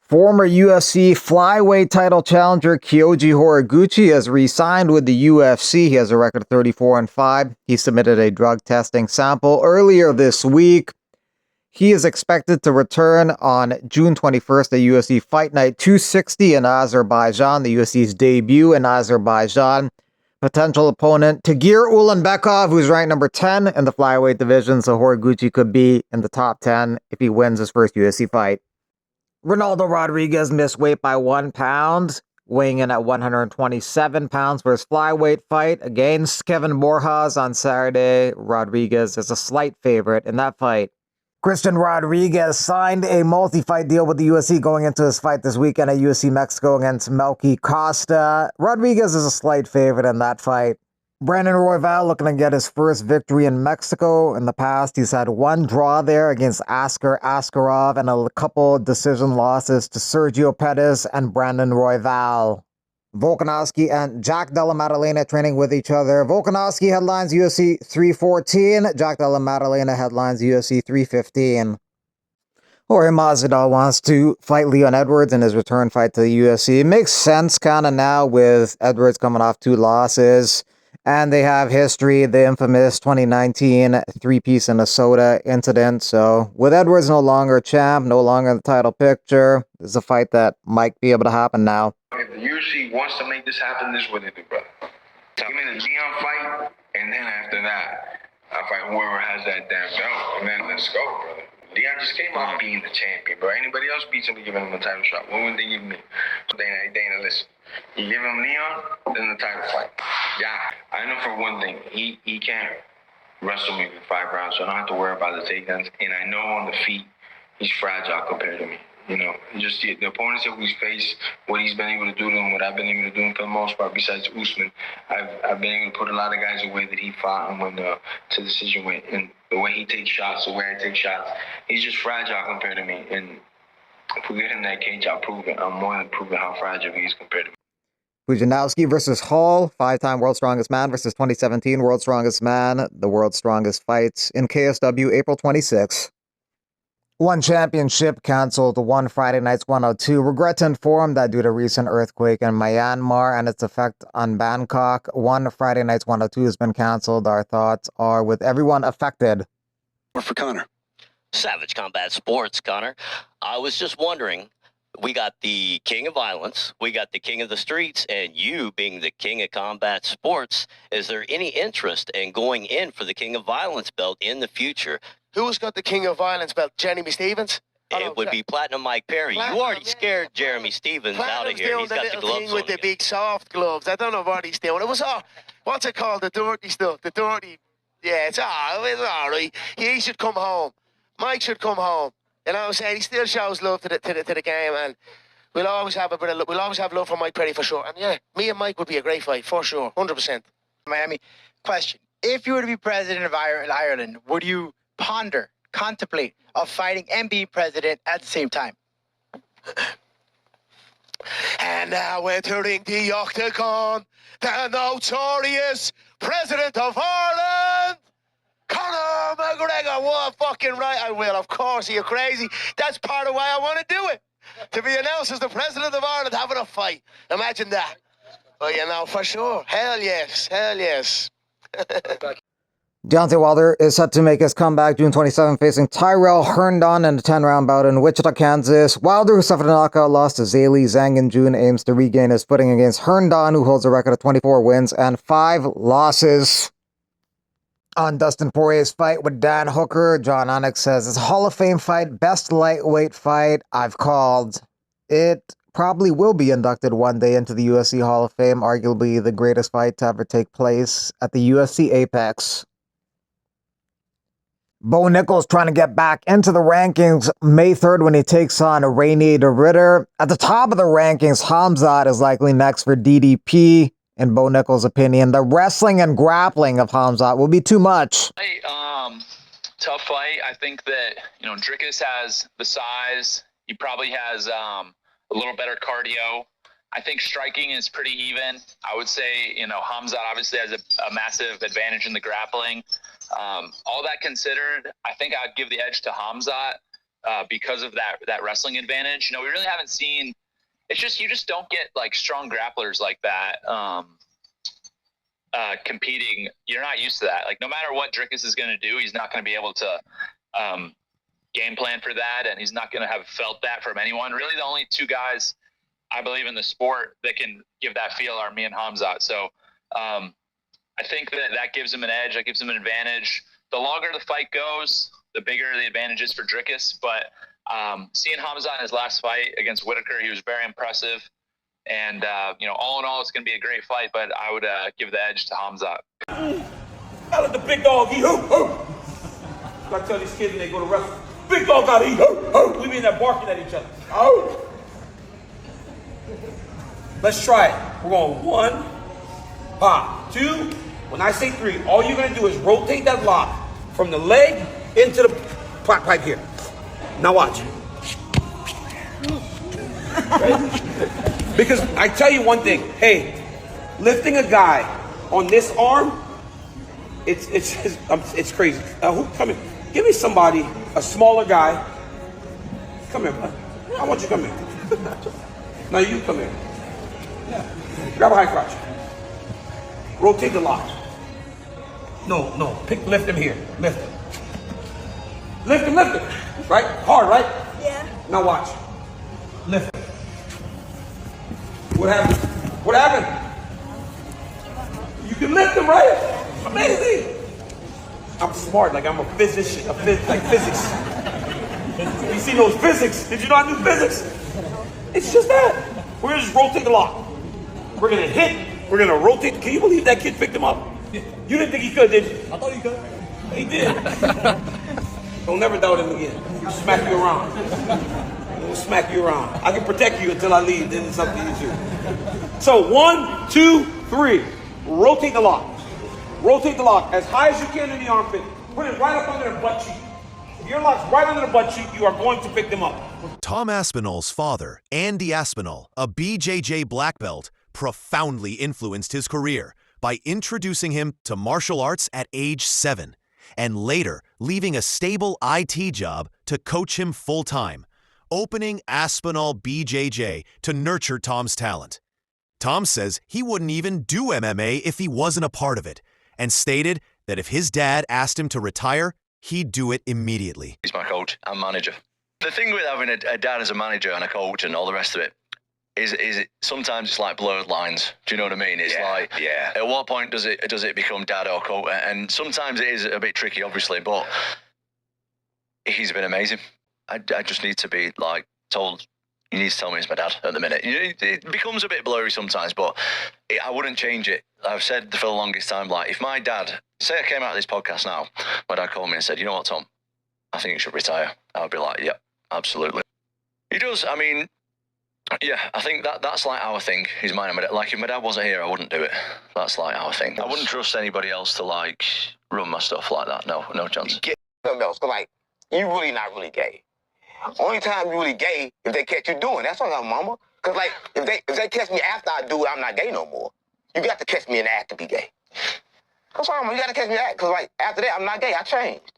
Former UFC flyweight title challenger Kyoji Horiguchi has re-signed with the UFC. He has a record of 34-5. He submitted a drug testing sample earlier this week. He is expected to return on June 21st at UFC Fight Night 260 in Azerbaijan, the UFC's debut in Azerbaijan. Potential opponent Tagir Ulanbekov, who's ranked number 10 in the flyweight division, so Horiguchi could be in the top 10 if he wins his first UFC fight. Ronaldo Rodriguez missed weight by 1 pound, weighing in at 127 pounds for his flyweight fight against Kevin Borjas on Saturday. Rodriguez is a slight favorite in that fight. Christian Rodriguez signed a multi-fight deal with the UFC going into his fight this weekend at UFC Mexico against Melky Costa. Rodriguez is a slight favorite in that fight. Brandon Royval looking to get his first victory in Mexico. In the past, he's had one draw there against Askar Askarov and a couple decision losses to Sergio Pettis and Brandon Royval. Volkanovski and Jack Della Maddalena training with each other. Volkanovski headlines UFC 314. Jack Della Maddalena headlines UFC 315. Jorge Masvidal wants to fight Leon Edwards in his return fight to the UFC. It makes sense kind of now with Edwards coming off 2 losses. And they have history, the infamous 2019 three-piece in a soda incident. So with Edwards no longer champ, no longer in the title picture, this is a fight that might be able to happen now. If the UFC wants to make this happen, this is what they do, brother. Give me the Leon fight, and then after that, I fight whoever has that damn belt, and then let's go, brother. Leon just came off being the champion, bro. Anybody else beats him, giving him a title shot. What would they give me? Dana, listen. You give him Leon, then the title fight. Yeah, I know for one thing, he can't wrestle me for 5 rounds, so I don't have to worry about the takedowns. And I know on the feet, he's fragile compared to me. You know, just the opponents that we've faced, what he's been able to do to him, what I've been able to do him for the most part, besides Usman, I've been able to put a lot of guys away that he fought and when to decision went. And the way he takes shots, the way I take shots, he's just fragile compared to me. And if we get in that cage, I'll prove it. I'm more than proving how fragile he is compared to me. Pudzianowski versus Hall, 5-time World's Strongest Man versus 2017 World's Strongest Man. The World's Strongest fights in KSW, April 26. One championship canceled, one Friday Night's 102. Regret to inform that due to recent earthquake in Myanmar and its effect on Bangkok, one Friday Night's 102 has been canceled. Our thoughts are with everyone affected. For Conor. Savage Combat Sports, Conor. I was just wondering, we got the king of violence, we got the king of the streets, and you being the king of combat sports, is there any interest in going in for the king of violence belt in the future? Who's got the king of violence belt? Jeremy Stevens? It would be Platinum Mike Perry. Platinum, you already scared Jeremy Stevens out of here. He's got the gloves thing with on the again. big soft gloves. I don't know what he's doing. It was all, what's it called? The dirty stuff. The dirty, yeah, it's all right. He should come home. Mike should come home. You know what I'm saying? He still shows love to the game, and we'll always have love for Mike Perry for sure. And yeah, me and Mike would be a great fight for sure, 100%. Miami. Question: if you were to be president of Ireland, would you contemplate of fighting and being president at the same time? And now entering the octagon, the notorious president of Ireland, Conor McGregor. What fucking right I will. Of course, are you crazy? That's part of why I want to do it. To be announced as the president of Ireland having a fight. Imagine that. But you know, for sure. Hell yes. Hell yes. Deontay Wilder is set to make his comeback June 27, facing Tyrell Herndon in a 10-round bout in Wichita, Kansas. Wilder, who suffered a knockout loss to Zhilei Zhang in June, aims to regain his footing against Herndon, who holds a record of 24 wins and 5 losses. On Dustin Poirier's fight with Dan Hooker, John Onyx says, it's a Hall of Fame fight, best lightweight fight I've called. It probably will be inducted one day into the UFC Hall of Fame, arguably the greatest fight to ever take place at the UFC Apex. Bo Nickal's trying to get back into the rankings May 3rd when he takes on Rainier de Ritter. At the top of the rankings, Khamzat is likely next for DDP. In Bo Nickal's opinion, the wrestling and grappling of Khamzat will be too much. Tough fight. I think that, Dricus has the size. He probably has a little better cardio. I think striking is pretty even. I would say, Khamzat obviously has a massive advantage in the grappling. All that considered, I think I'd give the edge to Khamzat. because of that wrestling advantage. You know, we really haven't seen. It's just you just don't get like strong grapplers like that competing. You're not used to that. Like no matter what Dricus is going to do, he's not going to be able to game plan for that, and he's not going to have felt that from anyone. Really, the only two guys I believe in the sport that can give that feel are me and Hamzat. So I think that gives him an edge. That gives him an advantage. The longer the fight goes, the bigger the advantage is for Dricus. But seeing Hamzat in his last fight against Whitaker, he was very impressive. And, you know, all in all, it's going to be a great fight, but I would give the edge to Hamzat. I let the big dog eat. I tell these kids when they go to wrestle, big dog got to eat. We be in there barking at each other. Let's try it. We're going 1, pop, 2. When I say 3, all you're going to do is rotate that lock from the leg into the pipe here. Now watch. Because I tell you one thing, hey, lifting a guy on this arm, it's crazy. Come here. Give me somebody, a smaller guy. Come here, bud. I want you to come here. Now you come here. Grab a high crotch. Rotate the lock. No. Lift him here. Lift him. Lift him. Right? Hard, right? Yeah. Now watch. Lift him. What happened? You can lift him, right? Amazing. I'm smart, like I'm a physician, like physics. You see those physics? Did you know I knew physics? It's just that. We're gonna just rotate the lock. We're gonna hit. We're gonna rotate. Can you believe that kid picked him up? You didn't think he could, did you? I thought he could. He did. Don't never doubt him again. He'll smack you around. He'll smack you around. I can protect you until I leave, then it's up to you too. So 1, 2, 3. Rotate the lock. Rotate the lock as high as you can in the armpit. Put it right up under the butt cheek. If your lock's right under the butt cheek, you are going to pick them up. Tom Aspinall's father, Andy Aspinall, a BJJ black belt, profoundly influenced his career by introducing him to martial arts at age 7, and later leaving a stable IT job to coach him full-time, opening Aspinall BJJ to nurture Tom's talent. Tom says he wouldn't even do MMA if he wasn't a part of it, and stated that if his dad asked him to retire, he'd do it immediately. He's my coach and manager. The thing with having a dad as a manager and a coach and all the rest of it is sometimes it's like blurred lines. Do you know what I mean? It's at what point does it become dad or coach? And sometimes it is a bit tricky, obviously, but he's been amazing. I just need to be like told. You need to tell me it's my dad at the minute. It becomes a bit blurry sometimes, but I wouldn't change it. I've said for the longest time, like, if my dad, say I came out of this podcast now, my dad called me and said, you know what, Tom, I think you should retire. I would be like, yeah, absolutely. He does. I mean, yeah, I think that's like our thing. He's mine and my dad. Like, if my dad wasn't here, I wouldn't do it. That's like our thing. I wouldn't trust anybody else to, like, run my stuff like that. No chance. Get something else. So, like, you really not really gay. Only time you really gay if they catch you doing. That's all I'm, mama. Cause like if they catch me after I do it, I'm not gay no more. You got to catch me in the act to be gay. That's all, mama. You got to catch me in the act. Cause like after that, I'm not gay. I changed.